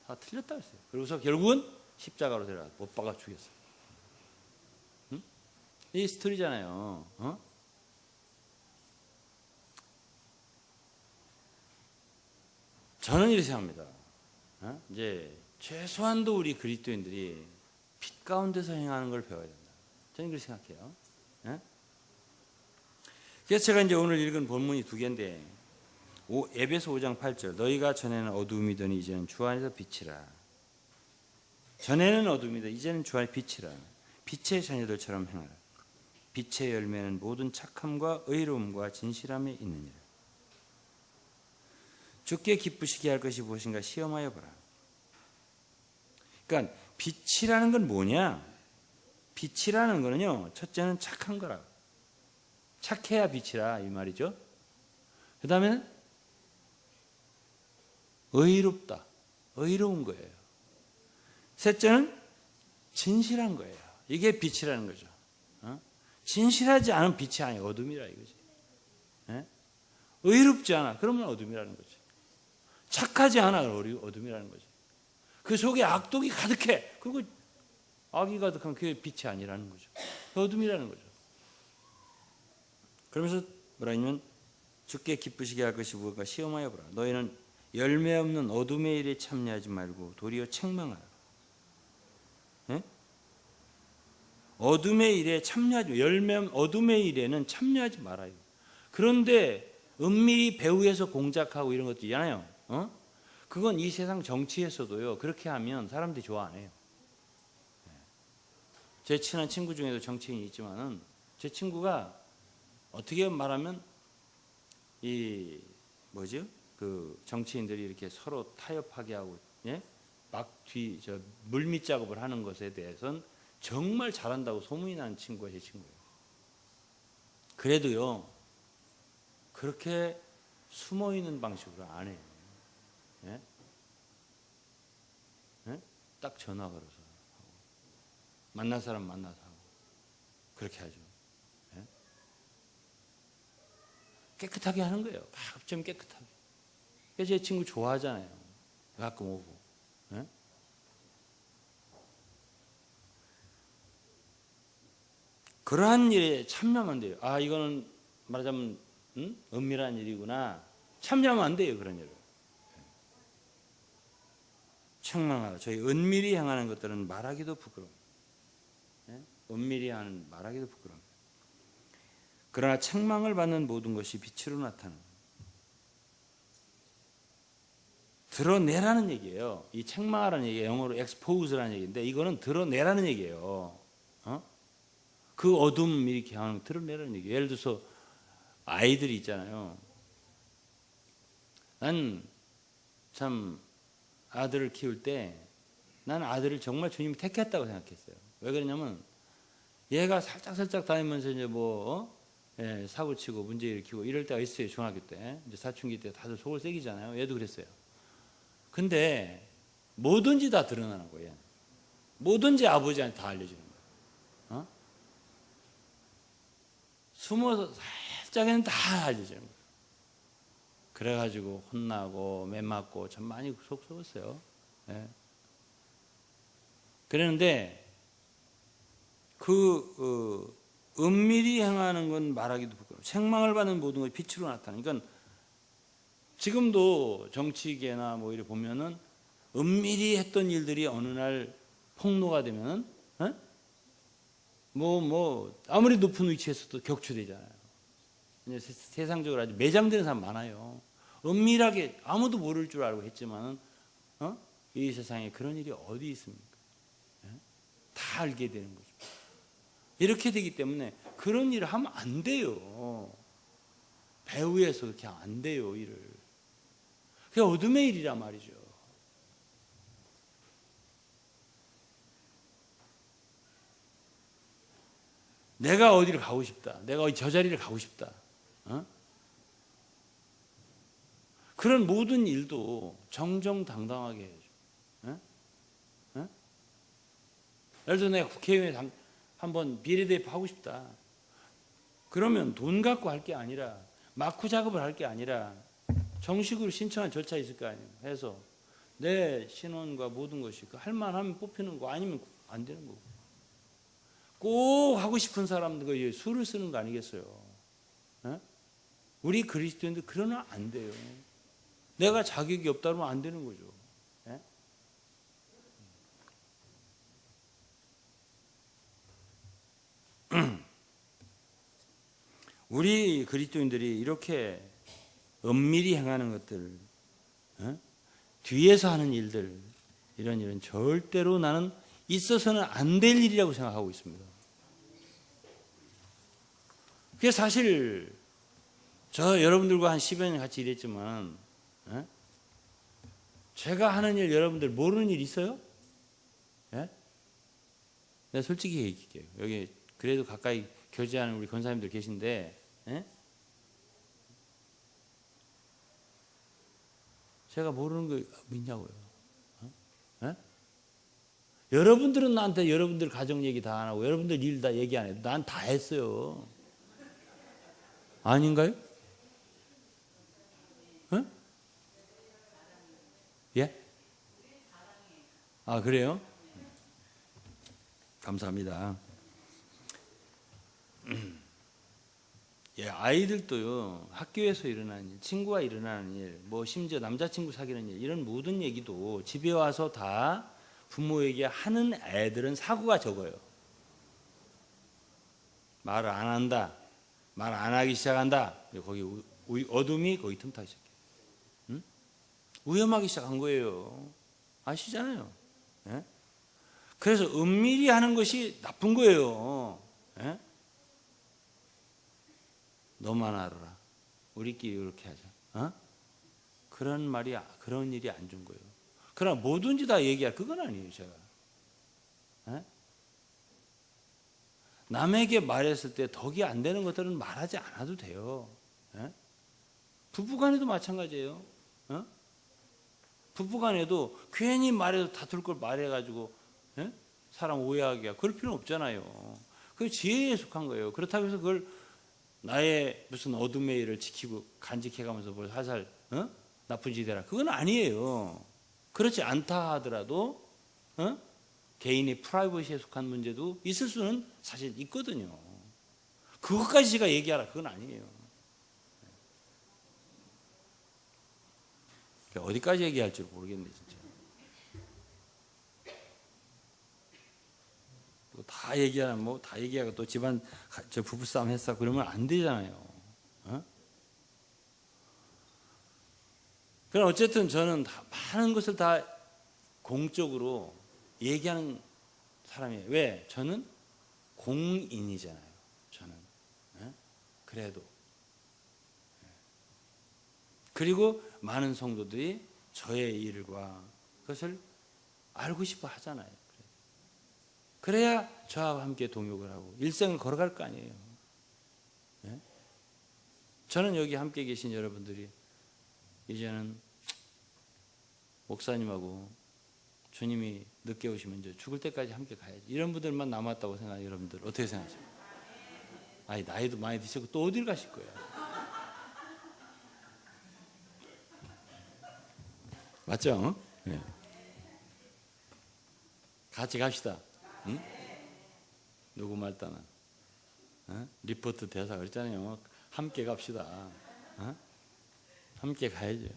다 틀렸다 그랬어요. 그러고서 결국은 십자가로 데려가 못 박아 죽였어요. 이 스토리잖아요. 저는 이렇게 생각합니다. 이제 최소한도 우리 그리스도인들이 빛 가운데서 행하는 걸 배워야 된다. 저는 그렇게 생각해요. 그래서 제가 이제 오늘 읽은 본문이 두 개인데, 에베소 5장 8절, 너희가 전에는 어두움이더니 이제는 주 안에서 빛이라. 전에는 어둠이다, 이제는 주 안에 빛이라. 빛의 자녀들처럼 행하라. 빛의 열매는 모든 착함과 의로움과 진실함에 있느니라. 주께 기쁘시게 할 것이 무엇인가 시험하여 보라. 그러니까 빛이라는 건 뭐냐? 빛이라는 거는요, 첫째는 착한 거라. 착해야 빛이라 이 말이죠. 그 다음에는 의롭다, 의로운 거예요. 셋째는 진실한 거예요. 이게 빛이라는 거죠. 진실하지 않은 빛이 아니에요. 어둠이라 이거지. 의롭지 않아. 그러면 어둠이라는 거지. 착하지 않아. 어둠이라는 거지. 그 속에 악독이 가득해. 그리고 악이 가득하면 그게 빛이 아니라는 거죠. 어둠이라는 거죠. 그러면서 뭐라 하냐면 주께 기쁘시게 할 것이 무엇인가 시험하여 보라. 너희는 열매 없는 어둠의 일에 참여하지 말고 도리어 책망하라. 어둠의 일에 참여하지, 어둠의 일에는 참여하지 말아요. 그런데 은밀히 배후에서 공작하고 이런 것도 있잖아요. 그건 이 세상 정치에서도요, 그렇게 하면 사람들이 좋아 안 해요. 제 친한 친구 중에도 정치인이 있지만은, 제 친구가 어떻게 말하면 그 정치인들이 이렇게 서로 타협하게 하고, 막 물밑 작업을 하는 것에 대해서는 정말 잘한다고 소문이 나는 친구가 제 친구예요. 그래도요, 그렇게 숨어 있는 방식으로 안 해요. 딱 전화 걸어서 하고, 만날 사람 만나서 하고, 그렇게 하죠. 깨끗하게 하는 거예요. 좀 깨끗하게. 그래서 제 친구 좋아하잖아요. 가끔 오고. 그러한 일에 참여하면 안 돼요. 아, 이거는 말하자면 은밀한 일이구나. 참여하면 안 돼요. 그런 일을. 책망하라. 저희 은밀히 행하는 것들은 말하기도 부끄러워요. 은밀히 하는 말하기도 부끄러워요. 그러나 책망을 받는 모든 것이 빛으로 나타나는, 드러내라는 얘기예요. 이 책망하라는 얘기가 영어로 expose라는 얘기인데, 이거는 드러내라는 얘기예요. 그 어둠 이렇게 하는 거 드러내라는 얘기예요. 예를 들어서 아이들이 있잖아요. 난 참 아들을 키울 때, 난 아들을 정말 주님이 택했다고 생각했어요. 왜 그러냐면, 얘가 살짝 다니면서 이제 사고 치고 문제 일으키고 이럴 때가 있어요. 중학교 때. 이제 사춘기 때 다들 속을 새기잖아요. 얘도 그랬어요. 근데 뭐든지 다 드러나는 거예요. 뭐든지 아버지한테 다 알려주는 거예요. 숨어서 살짝에는 다 알려주는 거예요. 그래가지고 혼나고 매 맞고 참 많이 속 썩었어요. 그랬는데 은밀히 행하는 건 말하기도 부끄러워. 책망을 받는 모든 것이 빛으로 나타나는. 그러니까 지금도 정치계나 이렇게 보면은 은밀히 했던 일들이 어느 날 폭로가 되면은 아무리 높은 위치에서도 격추되잖아요. 세상적으로 아주 매장되는 사람 많아요. 은밀하게 아무도 모를 줄 알고 했지만은 이 세상에 그런 일이 어디 있습니까? 다 알게 되는 거죠. 이렇게 되기 때문에 그런 일을 하면 안 돼요. 배후에서 그렇게 안 돼요, 일을. 그게 어둠의 일이란 말이죠. 내가 어디를 가고 싶다. 내가 저 자리를 가고 싶다. 그런 모든 일도 정정당당하게 해야죠. 예를 들어 내가 국회의원에 한번 비례대표 하고 싶다. 그러면 돈 갖고 할 게 아니라, 마쿠 작업을 할 게 아니라 정식으로 신청한 절차 있을 거 아니에요. 해서 내 신원과 모든 것이 할 만하면 뽑히는 거, 아니면 안 되는 거고. 꼭 하고 싶은 사람들 수를 쓰는 거 아니겠어요? 에? 우리 그리스도인들 그러면 안 돼요. 내가 자격이 없다 그러면 안 되는 거죠. 에? 우리 그리스도인들이 이렇게 은밀히 행하는 것들, 뒤에서 하는 일들, 이런 절대로 나는 있어서는 안 될 일이라고 생각하고 있습니다. 그게 사실 저 여러분들과 한 10여 년 같이 일했지만 제가 하는 일 여러분들 모르는 일 있어요? 예? 내가 솔직히 얘기할게요. 여기 그래도 가까이 교제하는 우리 권사님들 계신데 제가 모르는 거 있냐고요. 여러분들은 나한테 여러분들 가정 얘기 다 안 하고 여러분들 일 다 얘기 안 해도 난 다 했어요. 아닌가요? 예? 아, 그래요? 감사합니다. 예, 아이들도요, 학교에서 일어나는 일, 친구와 일어나는 일, 뭐 심지어 남자친구 사귀는 일, 이런 모든 얘기도 집에 와서 다 부모에게 하는 애들은 사고가 적어요. 말을 안 한다, 말 안 하기 시작한다. 거기 어둠이 거기 틈타기 시작해요. 응? 위험하기 시작한 거예요. 아시잖아요. 예? 그래서 은밀히 하는 것이 나쁜 거예요. 예? 너만 알아라. 우리끼리 이렇게 하자. 그런 일이 안 준 거예요. 그러나 뭐든지 다 얘기할 그건 아니에요, 제가. 에? 남에게 말했을 때 덕이 안 되는 것들은 말하지 않아도 돼요. 에? 부부간에도 마찬가지예요. 부부간에도 괜히 말해도 다툴 걸 말해가지고 사람 오해하게 그럴 필요는 없잖아요. 그게 지혜에 속한 거예요. 그렇다고 해서 그걸 나의 무슨 어둠의 일을 지키고 간직해가면서 뭘 살살 나쁜 짓 해라. 그건 아니에요. 그렇지 않다 하더라도 개인의 프라이버시에 속한 문제도 있을 수는 사실 있거든요. 그것까지 제가 얘기하라. 그건 아니에요. 어디까지 얘기할지 모르겠네 진짜. 다 얘기하면 뭐 다 얘기하고 또 집안 저 부부싸움 했어 그러면 안 되잖아요. 그럼 어쨌든 저는 많은 것을 다 공적으로 얘기하는 사람이에요. 왜? 저는 공인이잖아요. 저는 그래도 그리고 많은 성도들이 저의 일과 그것을 알고 싶어 하잖아요. 그래야 저하고 함께 동역을 하고 일생을 걸어갈 거 아니에요. 저는 여기 함께 계신 여러분들이 이제는 목사님하고 주님이 늦게 오시면 이제 죽을 때까지 함께 가야지. 이런 분들만 남았다고 생각해요. 여러분들 어떻게 생각하세요? 아니 나이도 많이 드시고 또 어딜 가실 거예요? 맞죠? 네. 같이 갑시다. 응? 누구 말 따나? 리포트 대사 그랬잖아요. 함께 갑시다. 함께 가야죠.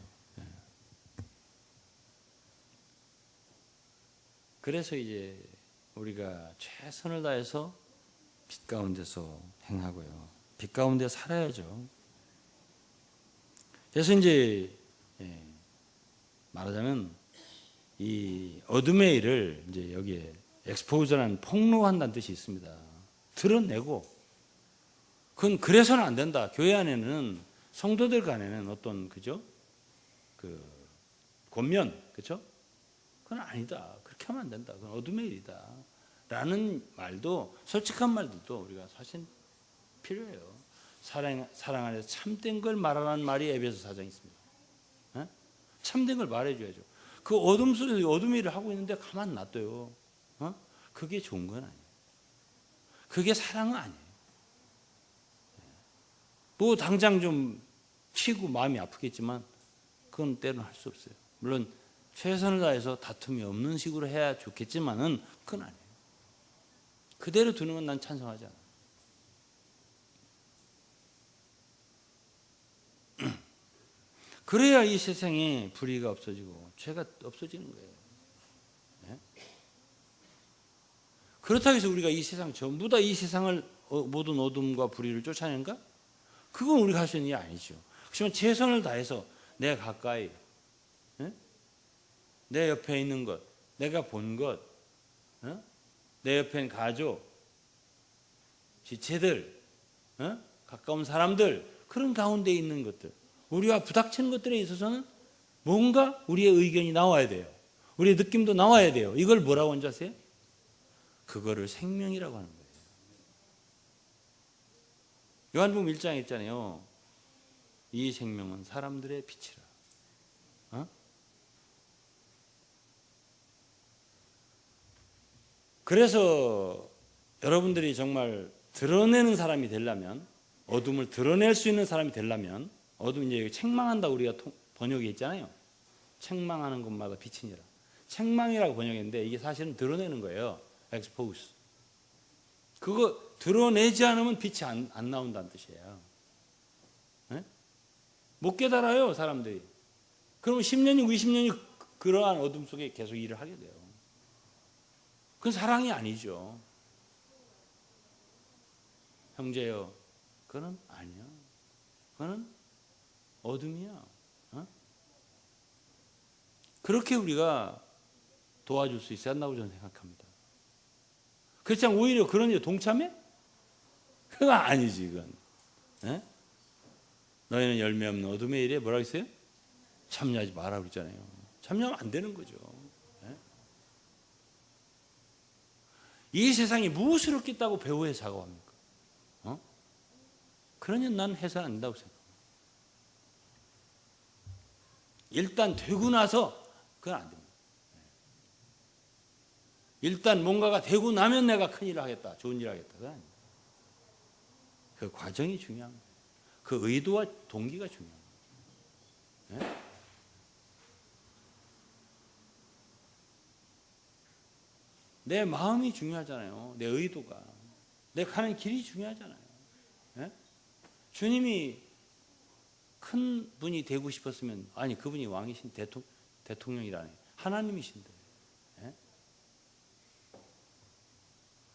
그래서 이제 우리가 최선을 다해서 빛 가운데서 행하고요. 빛 가운데 살아야죠. 그래서 이제 말하자면 이 어둠의 일을 이제 여기에 엑스포저라는 폭로한다는 뜻이 있습니다. 드러내고 그건 그래서는 안 된다. 교회 안에는 성도들 간에는 어떤 그죠? 그 권면 그죠? 그건 아니다. 그렇게 하면 안 된다. 그건 어둠의 일이다. 라는 말도 솔직한 말들도 우리가 사실 필요해요. 사랑 안에서 참된 걸 말하라는 말이 에베소 4장에 있습니다. 참된 걸 말해줘야죠. 그 어둠 속에서 어둠의 일을 하고 있는데 가만 놔둬요. 그게 좋은 건 아니에요. 그게 사랑은 아니에요. 뭐 당장 좀 치고 마음이 아프겠지만 그건 때로는 할 수 없어요. 물론 최선을 다해서 다툼이 없는 식으로 해야 좋겠지만은 그건 아니에요. 그대로 두는 건 난 찬성하지 않아. 그래야 이 세상에 불의가 없어지고 죄가 없어지는 거예요. 네? 그렇다고 해서 우리가 이 세상 전부 다 이 세상을 모든 어둠과 불의를 쫓아내는가? 그건 우리가 할 수 있는 게 아니죠. 그렇지만 최선을 다해서 내 가까이, 네? 내 옆에 있는 것, 내가 본 것, 내 옆에 있는 가족, 지체들, 가까운 사람들, 그런 가운데 있는 것들, 우리와 부닥치는 것들에 있어서는 뭔가 우리의 의견이 나와야 돼요. 우리의 느낌도 나와야 돼요. 이걸 뭐라고 하는지 아세요? 그거를 생명이라고 하는 거예요. 요한복음 1장에 있잖아요. 이 생명은 사람들의 빛이라. 그래서 여러분들이 정말 드러내는 사람이 되려면, 어둠을 드러낼 수 있는 사람이 되려면, 어둠 이제 책망한다 우리가 번역이 있잖아요. 책망하는 것마다 빛이니라. 책망이라고 번역했는데 이게 사실은 드러내는 거예요. expose. 그거 드러내지 않으면 빛이 안 나온다는 뜻이에요. 네? 못 깨달아요 사람들이. 그러면 10년이고 20년이 그러한 어둠 속에 계속 일을 하게 돼요. 그건 사랑이 아니죠. 형제요, 그건 아니야. 그거는 어둠이야. 그렇게 우리가 도와줄 수 있어야 한다고 저는 생각합니다. 그렇지 않으면 오히려 그런 일에 동참해? 그건 아니지, 그건. 에? 너희는 열매 없는 어둠의 일에 뭐라고 했어요? 참여하지 마라 그랬잖아요. 참여하면 안 되는 거죠. 에? 이 세상이 무엇을 얻겠다고 배후에 사고합니까? 그러니 난 해서 안 된다고 생각합니다. 일단 되고 나서 그건 안 됩니다. 일단 뭔가가 되고 나면 내가 큰일을 하겠다, 좋은 일을 하겠다. 그건 아닙니다. 그 과정이 중요한 거예요. 그 의도와 동기가 중요한 거예요. 네? 내 마음이 중요하잖아요. 내 의도가. 내 가는 길이 중요하잖아요. 네? 주님이 큰 분이 되고 싶었으면, 아니 그분이 왕이신 대통령이라네. 하나님이신데. 네?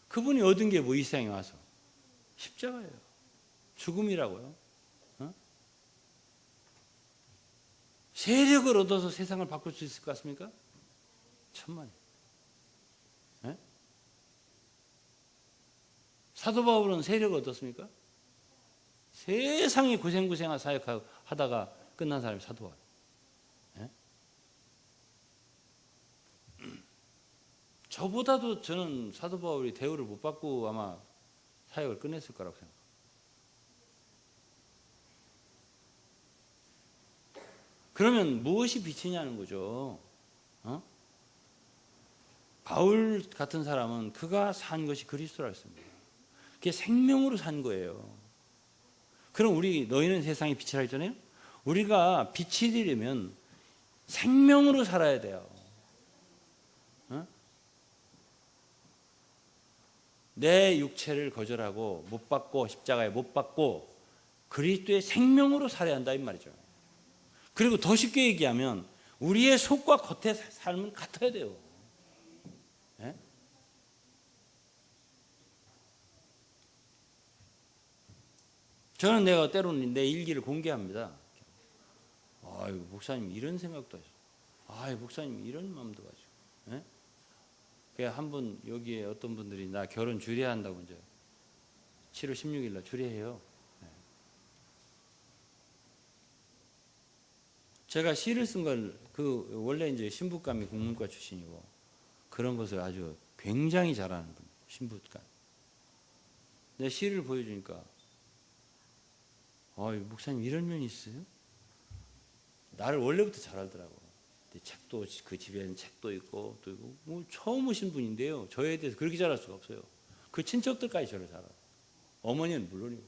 그분이 얻은 게 뭐 이 세상에 와서? 십자가예요. 죽음이라고요. 세력을 얻어서 세상을 바꿀 수 있을 것 같습니까? 천만에. 네? 사도 바울은 세력을 얻었습니까? 세상에 고생고생한 사역하다가 끝난 사람이 사도 바울. 네? 저보다도 저는 사도 바울이 대우를 못 받고 아마 사역을 끝냈을 거라고 생각합니다. 그러면 무엇이 빛이냐는 거죠. 바울 같은 사람은 그가 산 것이 그리스도라 했습니다. 그게 생명으로 산 거예요. 그럼 너희는 세상의 빛이라 했잖아요. 우리가 빛이 되려면 생명으로 살아야 돼요. 내 육체를 거절하고 못 받고 십자가에 못 받고 그리스도의 생명으로 살아야 한다 이 말이죠. 그리고 더 쉽게 얘기하면 우리의 속과 겉의 삶은 같아야 돼요. 네? 저는 내가 때로는 내 일기를 공개합니다. 아유, 목사님 이런 생각도 하시고, 아유, 목사님 이런 마음도 가지고. 네? 한 분 여기에 어떤 분들이 나 결혼 주례한다고 이제 7월 16일 날 주례해요. 네. 제가 시를 쓴 걸 원래 이제 신부감이 국문과 출신이고 그런 것을 아주 굉장히 잘하는 분, 신부감. 내 시를 보여주니까 목사님 이런 면이 있어요? 나를 원래부터 잘 알더라고. 책도 그 집에는 책도 있고 또 뭐 처음 오신 분인데요. 저에 대해서 그렇게 잘할 수가 없어요. 그 친척들까지 저를 잘 알아요. 어머니는 물론이고.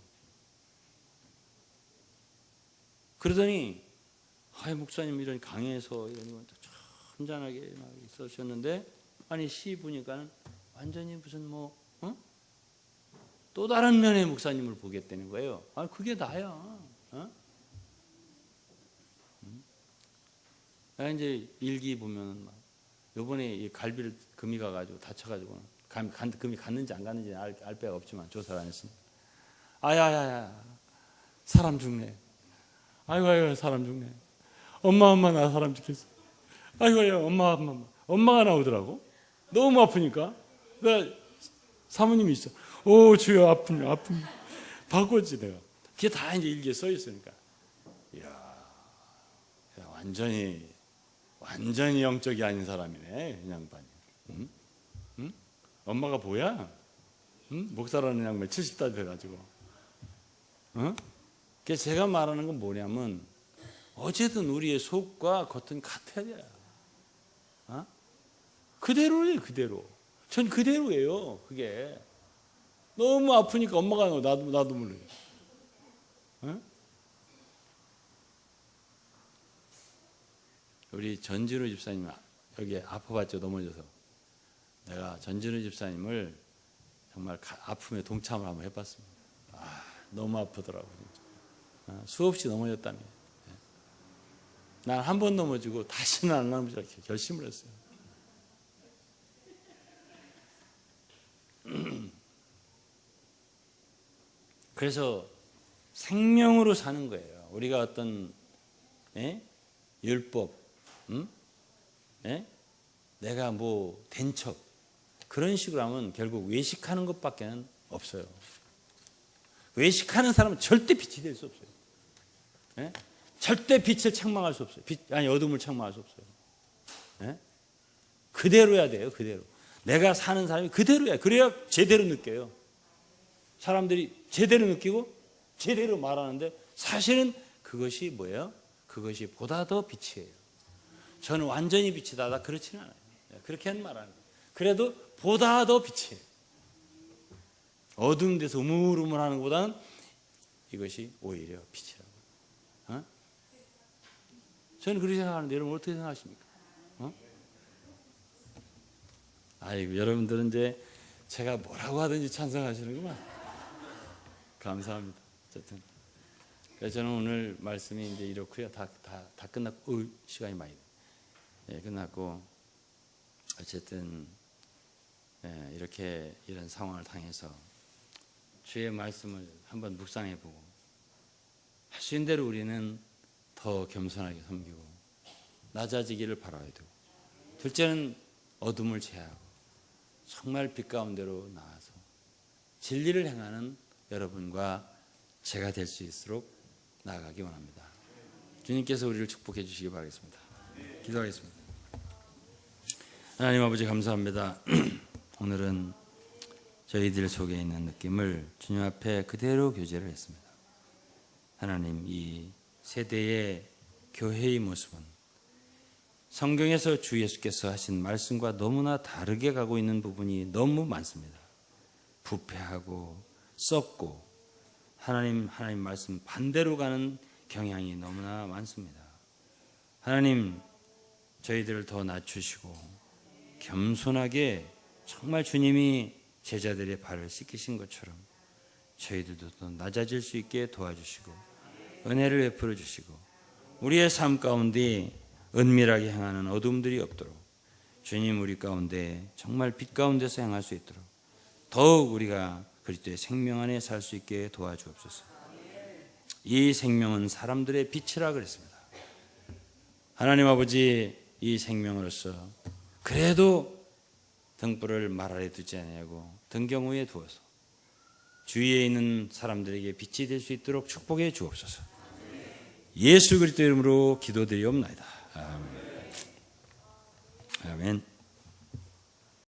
그러더니 목사님 이런 강에서 이런 점잖하게 막 있으셨는데 아니 시 보니까는 완전히 무슨 또 다른 면의 목사님을 보겠다는 거예요. 아, 그게 나야. 어? 이제 일기 보면은 막 요번에 이 갈비를 금이 가가지고 다쳐가지고 금이 갔는지 안 갔는지 알 바가 없지만 조사를 안 했습니다. 아야야야, 사람 죽네. 아이고 사람 죽네. 엄마 나 사람 죽겠어. 아이고야 엄마가 나오더라고. 너무 아프니까. 사모님이 있어. 오 주여 아프냐. 바꿨지 내가. 그게 다 이제 일기에 써 있으니까. 이야, 완전히 영적이 아닌 사람이네, 이 양반이. 응? 엄마가 뭐야? 응? 목사라는 양반 70다 돼가지고. 응? 그래서 제가 말하는 건 뭐냐면, 어쨌든 우리의 속과 겉은 같아야 돼요. 어? 그대로예요, 그대로. 전 그대로예요, 그게. 너무 아프니까 엄마가 나도 몰라요. 어? 우리 전진우 집사님 여기 아파봤죠, 넘어져서. 내가 전진우 집사님을 정말 아픔에 동참을 한번 해봤습니다. 너무 아프더라고요. 수없이 넘어졌다며. 난 한 번 넘어지고 다시는 안 넘어지라 결심을 했어요. 그래서 생명으로 사는 거예요. 우리가 어떤 율법, 내가 뭐 된 척 그런 식으로 하면 결국 외식하는 것밖에는 없어요. 외식하는 사람은 절대 빛이 될 수 없어요. 절대 빛을 책망할 수 없어요. 어둠을 책망할 수 없어요. 그대로야 돼요. 그대로. 내가 사는 사람이 그대로야. 그래야 제대로 느껴요. 사람들이 제대로 느끼고 제대로 말하는데 사실은 그것이 뭐예요? 그것이 보다 더 빛이에요. 저는 완전히 빛이다. 나 그렇지는 않아요. 그렇게 하는 말 아니에요. 그래도 보다 더 빛이에요. 어두운 데서 우물우물하는 것보다는 이것이 오히려 빛이라고. 저는 그렇게 생각하는데 여러분 어떻게 생각하십니까? 아이고, 여러분들은 이제 제가 뭐라고 하든지 찬성하시는구만. 감사합니다. 어쨌든 그래서 저는 오늘 말씀이 이제 이렇고요. 다 끝났고 시간이 많이 끝났고 어쨌든 이렇게 이런 상황을 당해서 주의 말씀을 한번 묵상해보고 할 수 있는 대로 우리는 더 겸손하게 섬기고 낮아지기를 바라야 되고, 둘째는 어둠을 제하고 정말 빛 가운데로 나와서 진리를 행하는 여러분과 제가 될 수 있도록 나아가기 원합니다. 주님께서 우리를 축복해 주시기 바라겠습니다. 기도하겠습니다. 하나님 아버지 감사합니다. 오늘은 저희들 속에 있는 느낌을 주님 앞에 그대로 교제를 했습니다. 하나님, 이 세대의 교회의 모습은 성경에서 주 예수께서 하신 말씀과 너무나 다르게 가고 있는 부분이 너무 많습니다. 부패하고 썩고 하나님 말씀 반대로 가는 경향이 너무나 많습니다. 하나님, 저희들을 더 낮추시고 겸손하게 정말 주님이 제자들의 발을 씻기신 것처럼 저희들도 더 낮아질 수 있게 도와주시고 은혜를 베풀어 주시고 우리의 삶 가운데 은밀하게 행하는 어둠들이 없도록 주님 우리 가운데 정말 빛 가운데서 행할 수 있도록 더욱 우리가 그리스도의 생명 안에 살 수 있게 도와주옵소서. 이 생명은 사람들의 빛이라 그랬습니다. 하나님 아버지, 이 생명으로서 그래도 등불을 말 아래 두지 아니하고 등경 위에 두어서 주위에 있는 사람들에게 빛이 될 수 있도록 축복해 주옵소서. 예수 그리스도 이름으로 기도드리옵나이다. 아멘. 아멘.